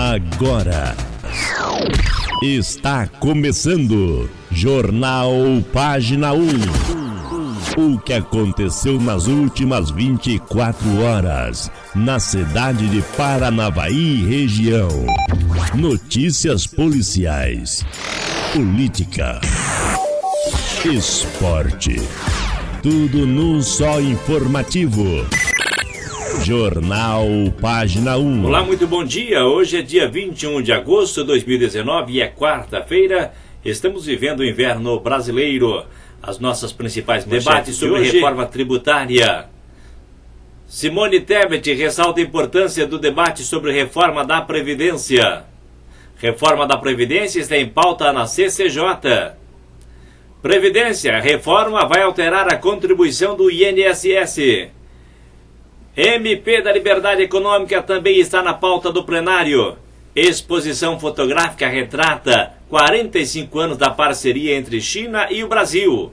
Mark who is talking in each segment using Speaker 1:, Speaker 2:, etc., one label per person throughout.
Speaker 1: Agora está começando Jornal Página 1. O que aconteceu nas últimas 24 horas na cidade de Paranavaí e região. Notícias policiais, política, esporte. Tudo num só informativo. Jornal Página 1.
Speaker 2: Olá, muito bom dia. Hoje é dia 21 de agosto de 2019 e é quarta-feira. Estamos vivendo o inverno brasileiro. As nossas principais debates sobre reforma tributária. Simone Tebet ressalta a importância do debate sobre reforma da Previdência. Reforma da Previdência está em pauta na CCJ. Previdência, reforma vai alterar a contribuição do INSS. MP da Liberdade Econômica também está na pauta do plenário. Exposição fotográfica retrata 45 anos da parceria entre China e o Brasil.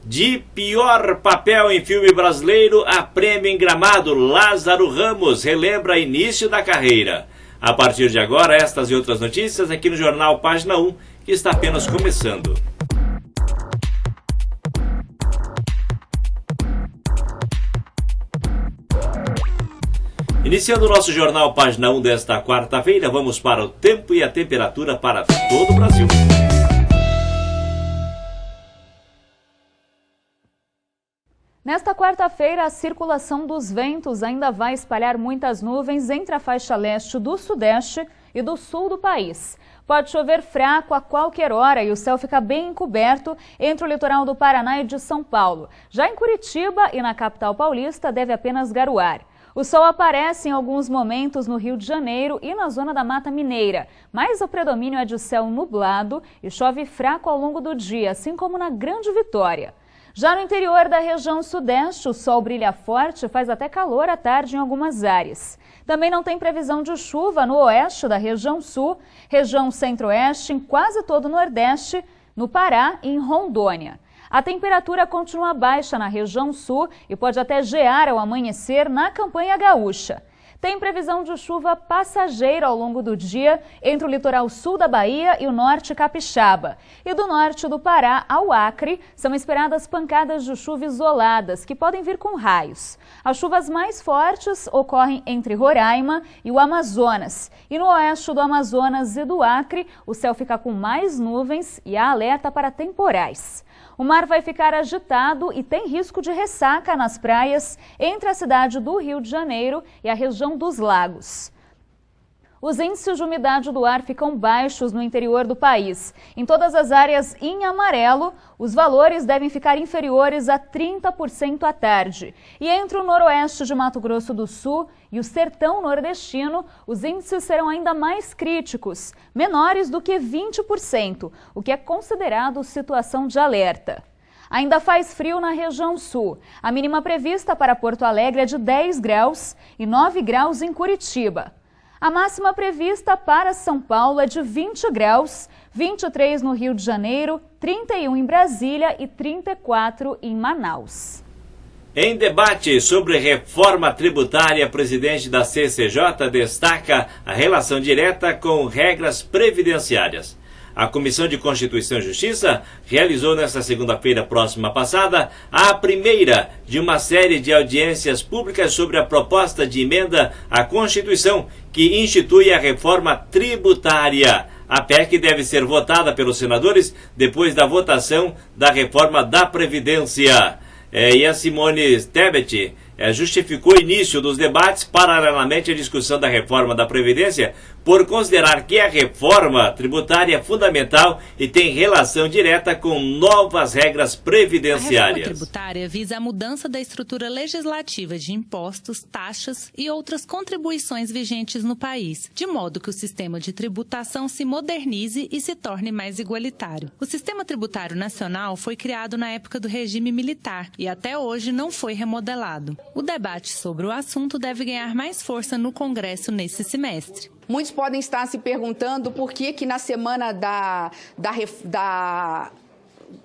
Speaker 2: De pior papel em filme brasileiro a prêmio em Gramado, Lázaro Ramos relembra início da carreira. A partir de agora, estas e outras notícias aqui no Jornal Página 1, que está apenas começando. Iniciando o nosso Jornal Página 1 desta quarta-feira, vamos para o tempo e a temperatura para todo o Brasil.
Speaker 3: Nesta quarta-feira, a circulação dos ventos ainda vai espalhar muitas nuvens entre a faixa leste do sudeste e do sul do país. Pode chover fraco a qualquer hora e o céu fica bem encoberto entre o litoral do Paraná e de São Paulo. Já em Curitiba e na capital paulista deve apenas garoar. O sol aparece em alguns momentos no Rio de Janeiro e na zona da Mata Mineira, mas o predomínio é de céu nublado e chove fraco ao longo do dia, assim como na Grande Vitória. Já no interior da região sudeste, o sol brilha forte e faz até calor à tarde em algumas áreas. Também não tem previsão de chuva no oeste da região sul, região centro-oeste, em quase todo o nordeste, no Pará e em Rondônia. A temperatura continua baixa na região sul e pode até gear ao amanhecer na campanha gaúcha. Tem previsão de chuva passageira ao longo do dia entre o litoral sul da Bahia e o norte capixaba. E do norte do Pará ao Acre são esperadas pancadas de chuva isoladas que podem vir com raios. As chuvas mais fortes ocorrem entre Roraima e o Amazonas. E no oeste do Amazonas e do Acre, o céu fica com mais nuvens e há alerta para temporais. O mar vai ficar agitado e tem risco de ressaca nas praias entre a cidade do Rio de Janeiro e a região dos lagos. Os índices de umidade do ar ficam baixos no interior do país. Em todas as áreas em amarelo, os valores devem ficar inferiores a 30% à tarde. E entre o noroeste de Mato Grosso do Sul e o sertão nordestino, os índices serão ainda mais críticos, menores do que 20%, o que é considerado situação de alerta. Ainda faz frio na região sul. A mínima prevista para Porto Alegre é de 10 graus e 9 graus em Curitiba. A máxima prevista para São Paulo é de 20 graus, 23 no Rio de Janeiro, 31 em Brasília e 34 em Manaus.
Speaker 2: Em debate sobre reforma tributária, o presidente da CCJ destaca a relação direta com regras previdenciárias. A Comissão de Constituição e Justiça realizou nesta segunda-feira próxima passada a primeira de uma série de audiências públicas sobre a proposta de emenda à Constituição que institui a reforma tributária. A PEC deve ser votada pelos senadores depois da votação da reforma da Previdência. E a Simone Tebet justificou o início dos debates paralelamente à discussão da reforma da Previdência por considerar que a reforma tributária é fundamental e tem relação direta com novas regras previdenciárias.
Speaker 4: A reforma tributária visa a mudança da estrutura legislativa de impostos, taxas e outras contribuições vigentes no país, de modo que o sistema de tributação se modernize e se torne mais igualitário. O sistema tributário nacional foi criado na época do regime militar e até hoje não foi remodelado. O debate sobre o assunto deve ganhar mais força no Congresso nesse semestre.
Speaker 5: Muitos podem estar se perguntando por que na semana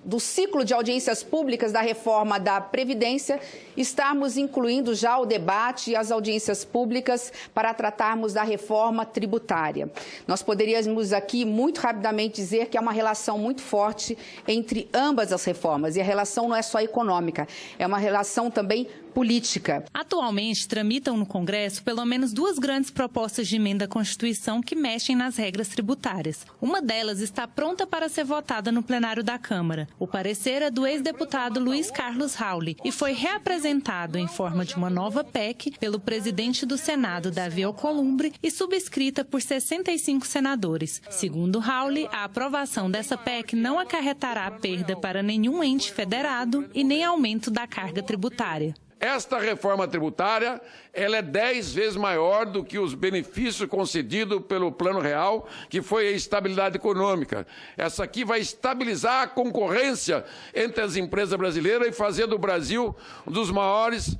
Speaker 5: do ciclo de audiências públicas da reforma da Previdência, estarmos incluindo já o debate e as audiências públicas para tratarmos da reforma tributária. Nós poderíamos aqui muito rapidamente dizer que há uma relação muito forte entre ambas as reformas, e a relação não é só econômica, é uma relação também política.
Speaker 4: Atualmente, tramitam no Congresso pelo menos 2 grandes propostas de emenda à Constituição que mexem nas regras tributárias. Uma delas está pronta para ser votada no plenário da Câmara. O parecer é do ex-deputado Luiz Carlos Rauli e foi reapresentado em forma de uma nova PEC pelo presidente do Senado, Davi Alcolumbre, e subscrita por 65 senadores. Segundo Rauli, a aprovação dessa PEC não acarretará perda para nenhum ente federado e nem aumento da carga tributária.
Speaker 6: Esta reforma tributária, ela é 10 vezes maior do que os benefícios concedidos pelo Plano Real, que foi a estabilidade econômica. Essa aqui vai estabilizar a concorrência entre as empresas brasileiras e fazer do Brasil um dos maiores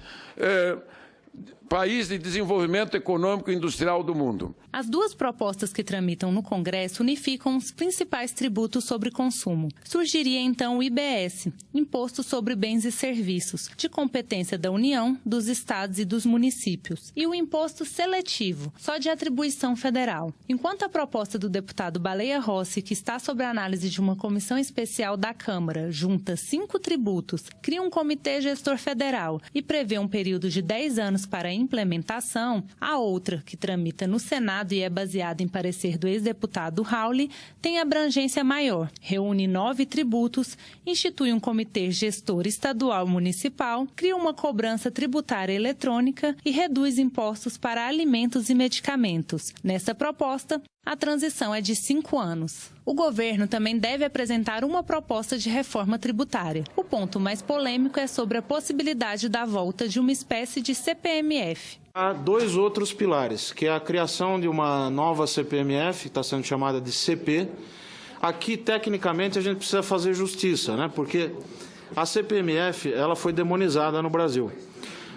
Speaker 6: país de desenvolvimento econômico e industrial do mundo.
Speaker 4: As 2 propostas que tramitam no Congresso unificam os principais tributos sobre consumo. Surgiria então o IBS, Imposto sobre Bens e Serviços, de competência da União, dos estados e dos municípios, e o Imposto Seletivo, só de atribuição federal. Enquanto a proposta do deputado Baleia Rossi, que está sob a análise de uma comissão especial da Câmara, junta 5 tributos, cria um comitê gestor federal e prevê um período de 10 anos para a implementação, a outra, que tramita no Senado e é baseada em parecer do ex-deputado Rauli, tem abrangência maior, reúne 9 tributos, institui um comitê gestor estadual municipal, cria uma cobrança tributária eletrônica e reduz impostos para alimentos e medicamentos. Nessa proposta, a transição é de 5 anos. O governo também deve apresentar uma proposta de reforma tributária. O ponto mais polêmico é sobre a possibilidade da volta de uma espécie de CPMF.
Speaker 7: Há 2 outros pilares, que é a criação de uma nova CPMF, que está sendo chamada de CP. Aqui, tecnicamente, a gente precisa fazer justiça, né? Porque a CPMF ela foi demonizada no Brasil.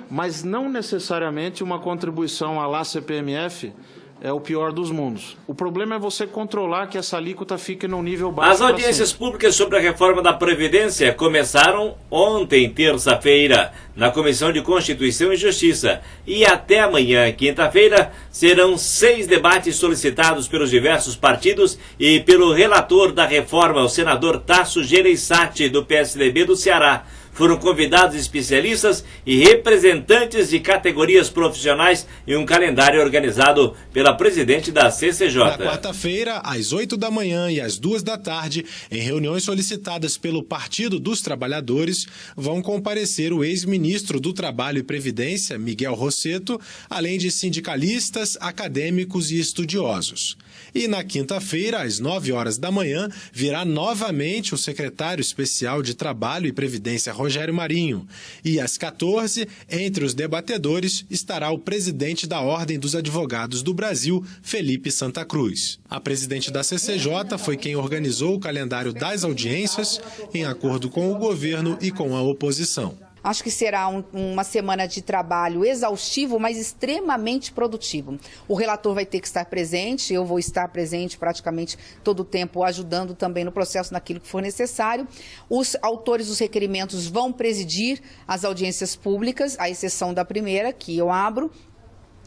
Speaker 7: Mas não necessariamente uma contribuição à CPMF é o pior dos mundos. O problema é você controlar que essa alíquota fique no nível baixo.
Speaker 2: As audiências públicas sobre a reforma da Previdência começaram ontem, terça-feira, na Comissão de Constituição e Justiça. E até amanhã, quinta-feira, serão 6 debates solicitados pelos diversos partidos e pelo relator da reforma, o senador Tasso Gereissati, do PSDB do Ceará. Foram convidados especialistas e representantes de categorias profissionais em um calendário organizado pela presidente da CCJ.
Speaker 8: Na quarta-feira, às 8 da manhã e às 2 da tarde, em reuniões solicitadas pelo Partido dos Trabalhadores, vão comparecer o ex-ministro do Trabalho e Previdência, Miguel Rosseto, além de sindicalistas, acadêmicos e estudiosos. E na quinta-feira, às 9 horas da manhã, virá novamente o secretário especial de Trabalho e Previdência, Rogério Marinho. E às 14, entre os debatedores, estará o presidente da Ordem dos Advogados do Brasil, Felipe Santa Cruz. A presidente da CCJ foi quem organizou o calendário das audiências, em acordo com o governo e com a oposição.
Speaker 5: Acho que será uma semana de trabalho exaustivo, mas extremamente produtivo. O relator vai ter que estar presente, eu vou estar presente praticamente todo o tempo, ajudando também no processo naquilo que for necessário. Os autores dos requerimentos vão presidir as audiências públicas, à exceção da primeira, que eu abro.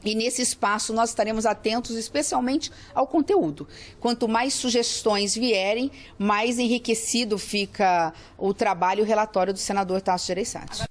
Speaker 5: E nesse espaço nós estaremos atentos especialmente ao conteúdo. Quanto mais sugestões vierem, mais enriquecido fica o trabalho e o relatório do senador Tasso Gereissati.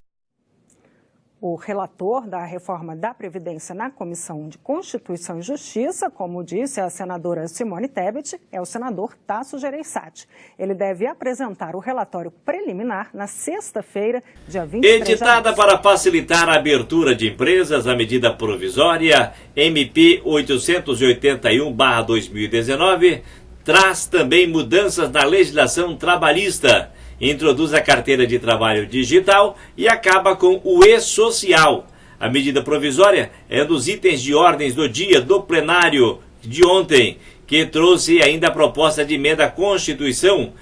Speaker 9: O relator da reforma da Previdência na Comissão de Constituição e Justiça, como disse a senadora Simone Tebet, é o senador Tasso Gereissati. Ele deve apresentar o relatório preliminar na sexta-feira, dia 23 de
Speaker 2: Editada
Speaker 9: agosto.
Speaker 2: para facilitar a abertura de empresas, a medida provisória MP 881/2019 traz também mudanças na legislação trabalhista. Introduz a carteira de trabalho digital e acaba com o e-social. A medida provisória é um dos itens de ordens do dia do plenário de ontem, que trouxe ainda a proposta de emenda à Constituição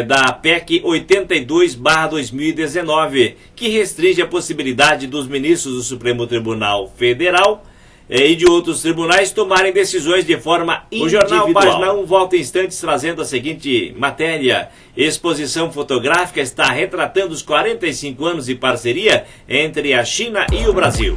Speaker 2: da PEC 82/2019, que restringe a possibilidade dos ministros do Supremo Tribunal Federal e de outros tribunais tomarem decisões de forma individual. O Jornal Página 1 volta em instantes trazendo a seguinte matéria. Exposição fotográfica está retratando os 45 anos de parceria entre a China e o Brasil.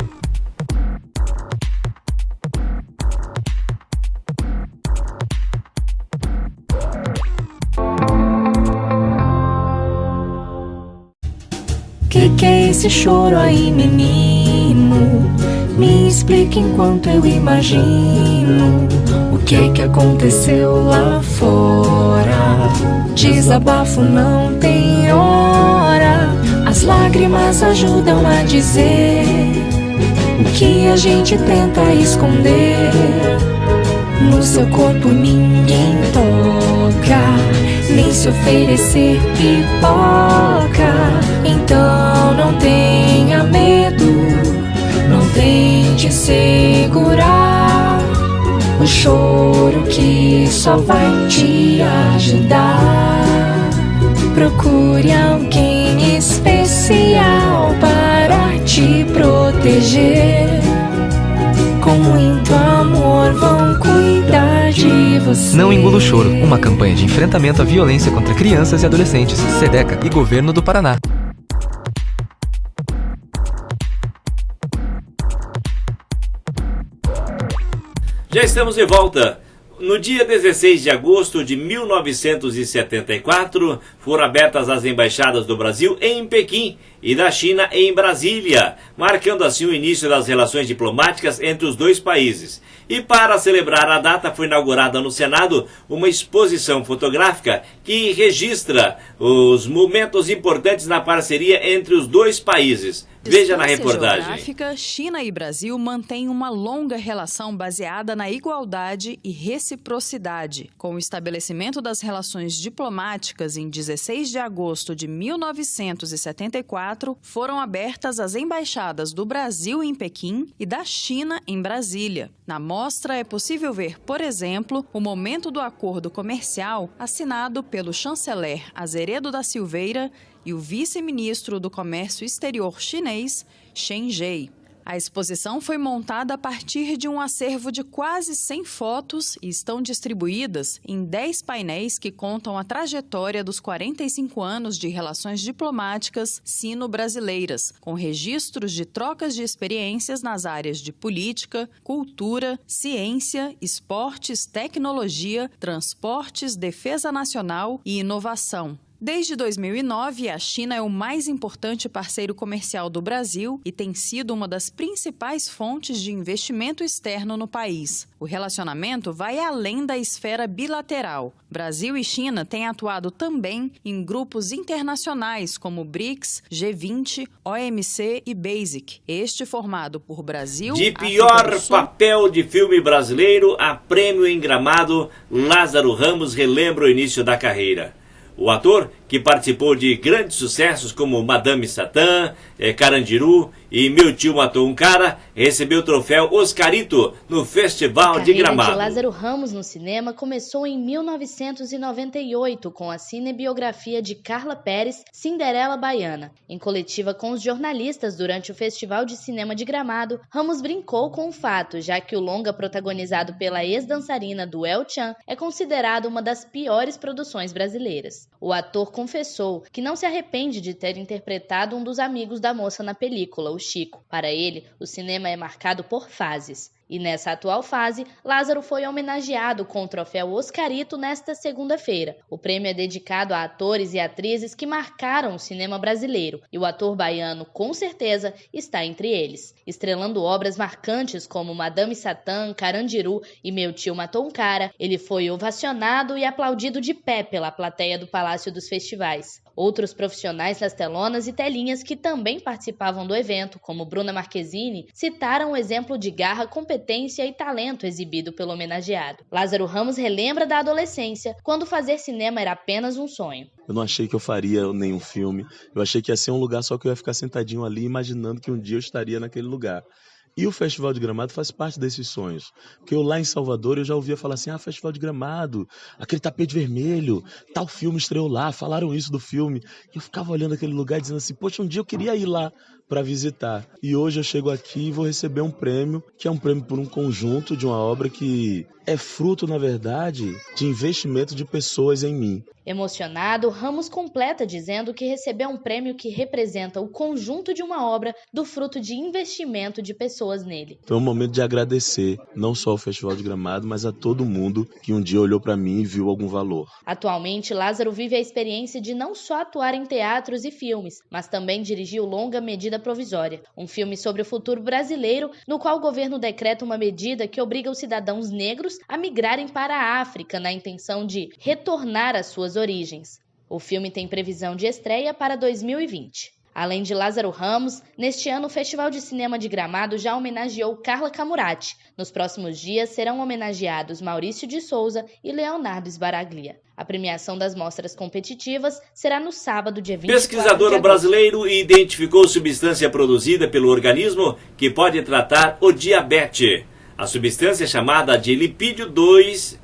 Speaker 10: Que é esse choro aí, menino? Me explica enquanto eu imagino o que é que aconteceu lá fora. Desabafo não tem hora, as lágrimas ajudam a dizer o que a gente tenta esconder. No seu corpo ninguém toca, nem se oferecer pipoca. Então não tenha medo, não tente segurar o choro que só vai te ajudar. Procure alguém especial para te proteger. Com muito amor vão cuidar de você.
Speaker 11: Não engula o choro, uma campanha de enfrentamento à violência contra crianças e adolescentes, SEDECA e Governo do Paraná.
Speaker 2: Já estamos de volta. No dia 16 de agosto de 1974, foram abertas as embaixadas do Brasil em Pequim e da China em Brasília, marcando assim o início das relações diplomáticas entre os dois países. E para celebrar a data foi inaugurada no Senado uma exposição fotográfica que registra os momentos importantes na parceria entre os dois países. Veja na reportagem.
Speaker 12: Geográfica, China e Brasil mantêm uma longa relação baseada na igualdade e reciprocidade. Com o estabelecimento das relações diplomáticas em 16 de agosto de 1974, foram abertas as embaixadas do Brasil em Pequim e da China em Brasília. Na mostra é possível ver, por exemplo, o momento do acordo comercial assinado pelo chanceler Azeredo da Silveira e o vice-ministro do Comércio Exterior chinês, Chen Jie. A exposição foi montada a partir de um acervo de quase 100 fotos e estão distribuídas em 10 painéis que contam a trajetória dos 45 anos de relações diplomáticas sino-brasileiras, com registros de trocas de experiências nas áreas de política, cultura, ciência, esportes, tecnologia, transportes, defesa nacional e inovação. Desde 2009, a China é o mais importante parceiro comercial do Brasil e tem sido uma das principais fontes de investimento externo no país. O relacionamento vai além da esfera bilateral. Brasil e China têm atuado também em grupos internacionais como BRICS, G20, OMC e BASIC, este formado por Brasil,
Speaker 2: De pior papel de filme brasileiro a prêmio em Gramado, Lázaro Ramos relembra o início da carreira. O ator, que participou de grandes sucessos como Madame Satã, Carandiru e Meu Tio Matou um Cara, recebeu o troféu Oscarito no Festival de Gramado.
Speaker 13: A carreira de Lázaro Ramos no cinema começou em 1998 com a cinebiografia de Carla Pérez, Cinderela Baiana. Em coletiva com os jornalistas durante o Festival de Cinema de Gramado, Ramos brincou com o fato, já que o longa protagonizado pela ex-dançarina Duel Chan é considerado uma das piores produções brasileiras. O ator confessou que não se arrepende de ter interpretado um dos amigos da moça na película, o Chico. Para ele, o cinema é marcado por fases. E nessa atual fase, Lázaro foi homenageado com o troféu Oscarito nesta segunda-feira. O prêmio é dedicado a atores e atrizes que marcaram o cinema brasileiro, e o ator baiano, com certeza, está entre eles, estrelando obras marcantes como Madame Satã, Carandiru e Meu Tio Matou um Cara. Ele foi ovacionado e aplaudido de pé pela plateia do Palácio dos Festivais. Outros profissionais das telonas e telinhas que também participavam do evento, como Bruna Marquezine, citaram o exemplo de garra, competência e talento exibido pelo homenageado. Lázaro Ramos relembra da adolescência, quando fazer cinema era apenas um sonho.
Speaker 14: Eu não achei que eu faria nenhum filme, eu achei que ia ser um lugar só que eu ia ficar sentadinho ali, imaginando que um dia eu estaria naquele lugar. E o Festival de Gramado faz parte desses sonhos. Porque eu lá em Salvador, eu já ouvia falar assim, Festival de Gramado, aquele tapete vermelho, tal filme estreou lá, falaram isso do filme. E eu ficava olhando aquele lugar dizendo assim, poxa, um dia eu queria ir lá. para visitar. E hoje eu chego aqui e vou receber um prêmio, que é um prêmio por um conjunto de uma obra que é fruto, na verdade, de investimento de pessoas em mim.
Speaker 13: Emocionado, Ramos completa dizendo que recebeu um prêmio que representa o conjunto de uma obra do fruto de investimento de pessoas nele.
Speaker 14: Foi um momento de agradecer, não só ao Festival de Gramado, mas a todo mundo que um dia olhou para mim e viu algum valor.
Speaker 13: Atualmente, Lázaro vive a experiência de não só atuar em teatros e filmes, mas também dirigir o longa Medida Provisória, um filme sobre o futuro brasileiro, no qual o governo decreta uma medida que obriga os cidadãos negros a migrarem para a África na intenção de retornar às suas origens. O filme tem previsão de estreia para 2020. Além de Lázaro Ramos, neste ano o Festival de Cinema de Gramado já homenageou Carla Camurati. Nos próximos dias serão homenageados Maurício de Souza e Leonardo Sbaraglia. A premiação das mostras competitivas será no sábado, dia 24 de agosto.
Speaker 2: Pesquisador brasileiro identificou substância produzida pelo organismo que pode tratar o diabetes. A substância chamada de lipídio 12-EP,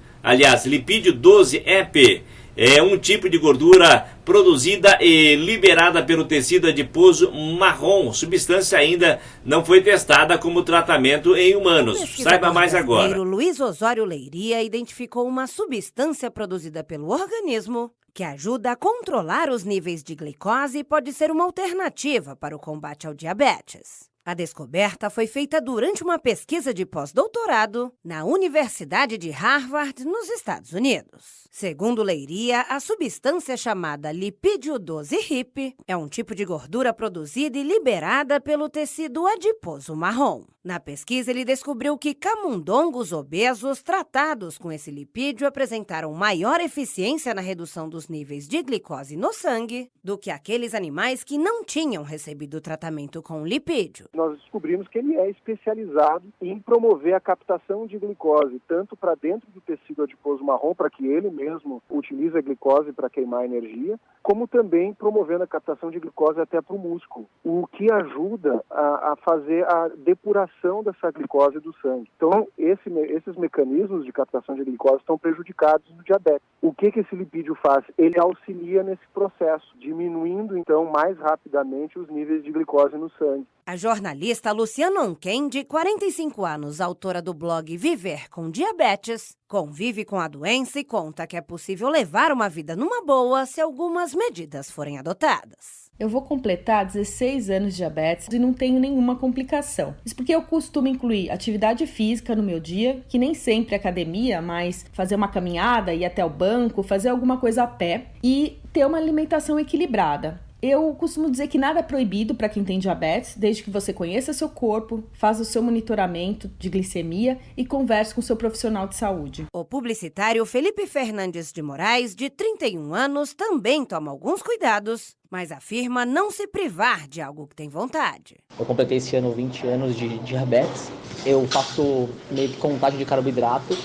Speaker 2: é um tipo de gordura produzida e liberada pelo tecido adiposo marrom. Substância ainda não foi testada como tratamento em humanos. Saiba mais agora.
Speaker 15: O Luiz Osório Leiria identificou uma substância produzida pelo organismo que ajuda a controlar os níveis de glicose e pode ser uma alternativa para o combate ao diabetes. A descoberta foi feita durante uma pesquisa de pós-doutorado na Universidade de Harvard, nos Estados Unidos. Segundo Leiria, a substância chamada lipídio 12-HIP é um tipo de gordura produzida e liberada pelo tecido adiposo marrom. Na pesquisa, ele descobriu que camundongos obesos tratados com esse lipídio apresentaram maior eficiência na redução dos níveis de glicose no sangue do que aqueles animais que não tinham recebido tratamento com lipídio.
Speaker 16: Nós descobrimos que ele é especializado em promover a captação de glicose, tanto para dentro do tecido adiposo marrom, para que ele mesmo utilize a glicose para queimar energia, como também promovendo a captação de glicose até para o músculo, o que ajuda a fazer a depuração dessa glicose do sangue. Então, esses mecanismos de captação de glicose estão prejudicados no diabetes. O que esse lipídio faz? Ele auxilia nesse processo, diminuindo, então, mais rapidamente os níveis de glicose no sangue.
Speaker 15: A jornalista Luciana Onken, de 45 anos, autora do blog Viver com Diabetes, convive com a doença e conta que é possível levar uma vida numa boa se algumas medidas forem adotadas.
Speaker 17: Eu vou completar 16 anos de diabetes e não tenho nenhuma complicação. Isso porque eu costumo incluir atividade física no meu dia, que nem sempre é academia, mas fazer uma caminhada, ir até o banco, fazer alguma coisa a pé e ter uma alimentação equilibrada. Eu costumo dizer que nada é proibido para quem tem diabetes, desde que você conheça seu corpo, faça o seu monitoramento de glicemia e converse com seu profissional de saúde.
Speaker 15: O publicitário Felipe Fernandes de Moraes, de 31 anos, também toma alguns cuidados, mas afirma não se privar de algo que tem vontade.
Speaker 18: Eu completei esse ano 20 anos de diabetes. Eu faço meio que contagem de carboidrato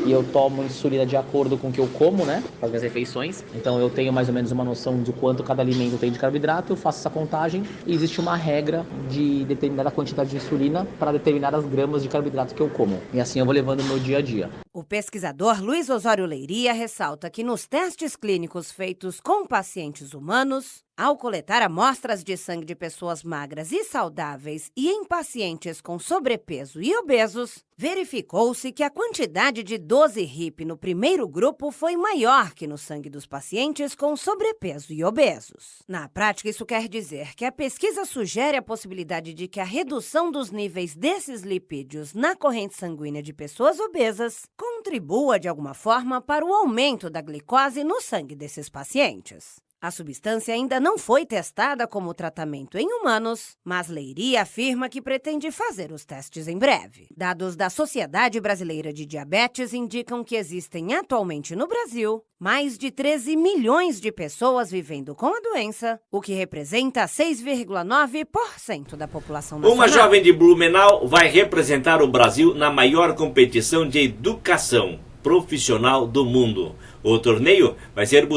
Speaker 18: e eu tomo insulina de acordo com o que eu como, né, com as minhas refeições. Então eu tenho mais ou menos uma noção de quanto cada alimento tem de carboidrato, eu faço essa contagem e existe uma regra de determinada quantidade de insulina para determinadas gramas de carboidrato que eu como. E assim eu vou levando o meu dia a dia.
Speaker 15: O pesquisador Luiz Osório Leiria ressalta que nos testes clínicos feitos com pacientes humanos, ao coletar amostras de sangue de pessoas magras e saudáveis e em pacientes com sobrepeso e obesos, verificou-se que a quantidade de 12-HIP no primeiro grupo foi maior que no sangue dos pacientes com sobrepeso e obesos. Na prática, isso quer dizer que a pesquisa sugere a possibilidade de que a redução dos níveis desses lipídios na corrente sanguínea de pessoas obesas contribua de alguma forma para o aumento da glicose no sangue desses pacientes. A substância ainda não foi testada como tratamento em humanos, mas Leiria afirma que pretende fazer os testes em breve. Dados da Sociedade Brasileira de Diabetes indicam que existem atualmente no Brasil mais de 13 milhões de pessoas vivendo com a doença, o que representa 6,9% da população nacional.
Speaker 2: Uma jovem de Blumenau vai representar o Brasil na maior competição de educação profissional do mundo. O torneio vai ser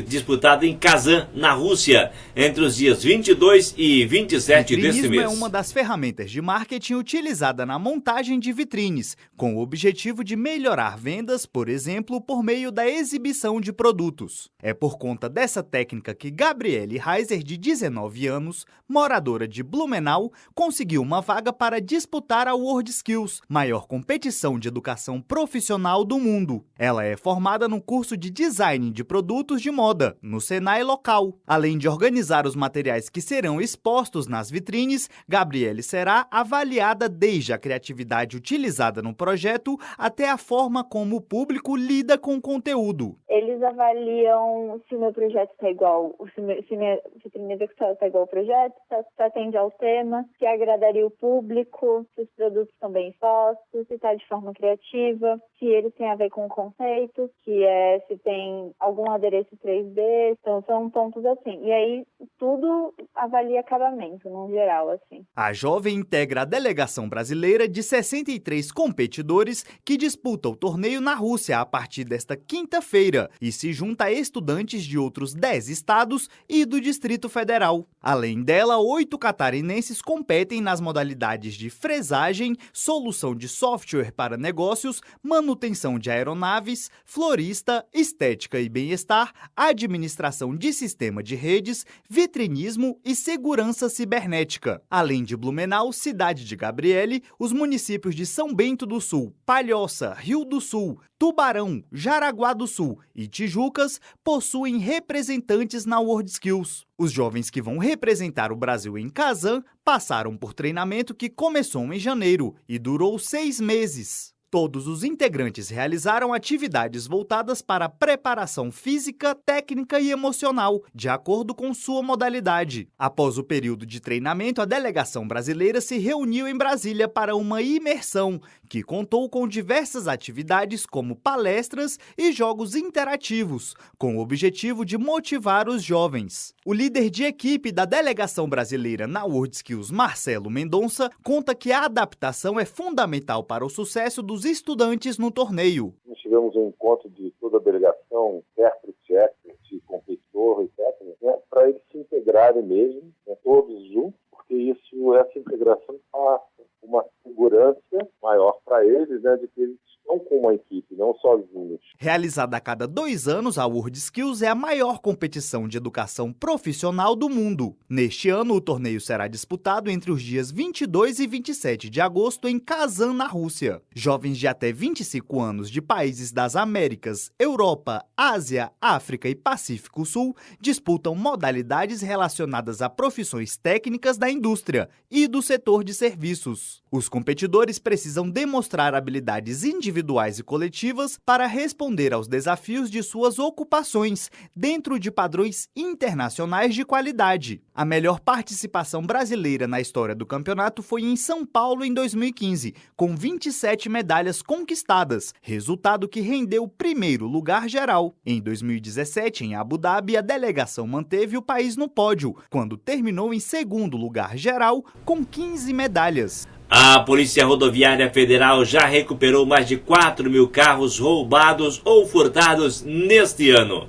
Speaker 2: disputado em Kazan, na Rússia, entre os dias 22 e 27 deste mês.
Speaker 19: É uma das ferramentas de marketing utilizada na montagem de vitrines, com o objetivo de melhorar vendas, por exemplo, por meio da exibição de produtos. É por conta dessa técnica que Gabriele Heiser, de 19 anos, moradora de Blumenau, conseguiu uma vaga para disputar a WorldSkills, maior competição de educação profissional do mundo. Ela é formada no curso de Design de Produtos de Moda, no Senai local. Além de organizar os materiais que serão expostos nas vitrines, Gabriele será avaliada desde a criatividade utilizada no projeto até a forma como o público lida com o conteúdo.
Speaker 20: Eles avaliam se o meu projeto está igual, se minha vitrine está igual ao projeto, se atende ao tema, se agradaria o público, se os produtos estão bem expostos, se está de forma criativa, se eles têm a ver com o conceito, se tem algum adereço 3D, então são pontos assim. E aí tudo avalia acabamento, no geral, assim.
Speaker 19: A jovem integra a delegação brasileira de 63 competidores que disputa o torneio na Rússia a partir desta quinta-feira e se junta a estudantes de outros 10 estados e do Distrito Federal. Além dela, 8 catarinenses competem nas modalidades de fresagem, solução de software para negócios, manutenção de aeronaves, florista, estética e bem-estar, administração de sistema de redes, vitrinismo e segurança cibernética. Além de Blumenau, cidade de Gabriele, os municípios de São Bento do Sul, Palhoça, Rio do Sul, Tubarão, Jaraguá do Sul e Tijucas possuem representantes na WorldSkills. Os jovens que vão representar o Brasil em Kazan passaram por treinamento que começou em janeiro e durou 6 meses. Todos os integrantes realizaram atividades voltadas para preparação física, técnica e emocional, de acordo com sua modalidade. Após o período de treinamento, a delegação brasileira se reuniu em Brasília para uma imersão, que contou com diversas atividades como palestras e jogos interativos, com o objetivo de motivar os jovens. O líder de equipe da delegação brasileira na WorldSkills, Marcelo Mendonça, conta que a adaptação é fundamental para o sucesso dos estudantes no torneio.
Speaker 21: Nós tivemos um encontro de toda a delegação, intérprete, competitor, etc., né, para eles se integrarem mesmo, né, todos juntos, porque essa integração passa uma segurança maior para eles, né, de que eles estão com uma equipe, não sozinhos.
Speaker 19: Realizada a cada 2 anos, a WorldSkills é a maior competição de educação profissional do mundo. Neste ano, o torneio será disputado entre os dias 22 e 27 de agosto em Kazan, na Rússia. Jovens de até 25 anos de países das Américas, Europa, Ásia, África e Pacífico Sul disputam modalidades relacionadas a profissões técnicas da indústria e do setor de serviços. Os competidores precisam demonstrar habilidades individuais e coletivas para responder aos desafios de suas ocupações, dentro de padrões internacionais de qualidade. A melhor participação brasileira na história do campeonato foi em São Paulo em 2015, com 27 medalhas conquistadas, resultado que rendeu o primeiro lugar geral. Em 2017, em Abu Dhabi, a delegação manteve o país no pódio, quando terminou em segundo lugar geral, com 15 medalhas.
Speaker 2: A Polícia Rodoviária Federal já recuperou mais de 4 mil carros roubados ou furtados neste ano.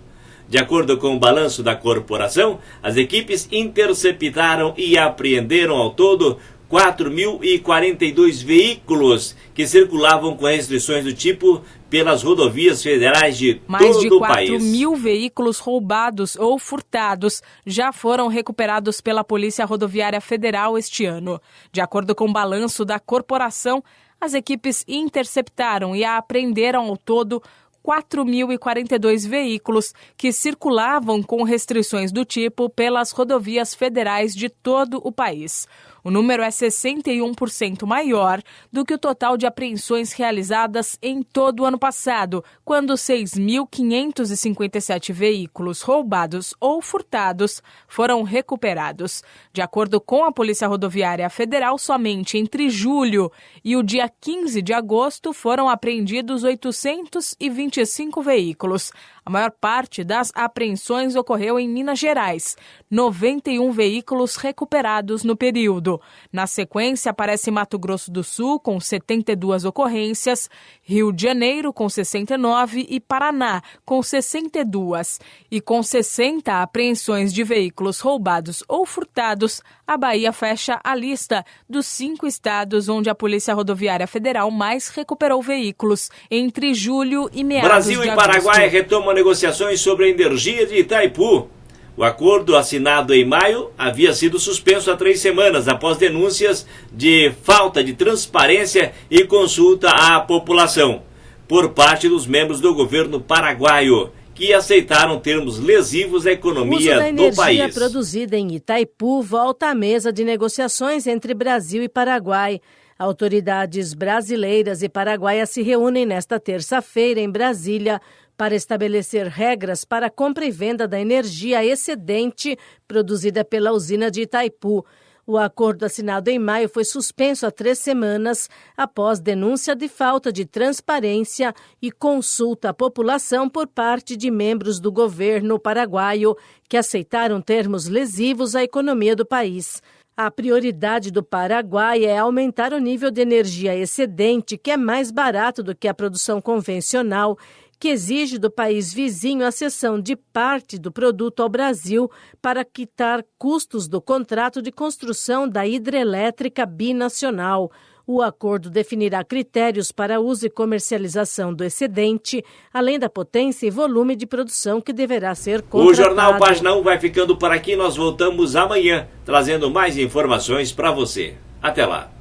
Speaker 2: De acordo com o balanço da corporação, as equipes interceptaram e apreenderam ao todo 4.042 veículos que circulavam com restrições do tipo pelas rodovias federais de todo o país.
Speaker 22: Mais de 4 mil veículos roubados ou furtados já foram recuperados pela Polícia Rodoviária Federal este ano. De acordo com o balanço da corporação, as equipes interceptaram e apreenderam ao todo 4.042 veículos que circulavam com restrições do tipo pelas rodovias federais de todo o país. O número é 61% maior do que o total de apreensões realizadas em todo o ano passado, quando 6.557 veículos roubados ou furtados foram recuperados. De acordo com a Polícia Rodoviária Federal, somente entre julho e o dia 15 de agosto foram apreendidos 825 veículos. A maior parte das apreensões ocorreu em Minas Gerais, 91 veículos recuperados no período. ano. Na sequência, aparece Mato Grosso do Sul, com 72 ocorrências, Rio de Janeiro, com 69 e Paraná, com 62. E com 60 apreensões de veículos roubados ou furtados, a Bahia fecha a lista dos 5 estados onde a Polícia Rodoviária Federal mais recuperou veículos entre julho e meados
Speaker 2: Brasil
Speaker 22: de
Speaker 2: e
Speaker 22: agosto.
Speaker 2: Paraguai retomam negociações sobre a energia de Itaipu. O acordo assinado em maio havia sido suspenso há 3 semanas após denúncias de falta de transparência e consulta à população por parte dos membros do governo paraguaio, que aceitaram termos lesivos à economia do país.
Speaker 1: O uso da energia produzida em Itaipu volta à mesa de negociações entre Brasil e Paraguai. Autoridades brasileiras e paraguaias se reúnem nesta terça-feira em Brasília para estabelecer regras para a compra e venda da energia excedente produzida pela usina de Itaipu. O acordo assinado em maio foi suspenso há 3 semanas após denúncia de falta de transparência e consulta à população por parte de membros do governo paraguaio que aceitaram termos lesivos à economia do país. A prioridade do Paraguai é aumentar o nível de energia excedente, que é mais barato do que a produção convencional, que exige do país vizinho a cessão de parte do produto ao Brasil para quitar custos do contrato de construção da hidrelétrica binacional. O acordo definirá critérios para uso e comercialização do excedente, além da potência e volume de produção que deverá ser contratado.
Speaker 2: O Jornal Página 1 vai ficando por aqui. Nós voltamos amanhã, trazendo mais informações para você. Até lá.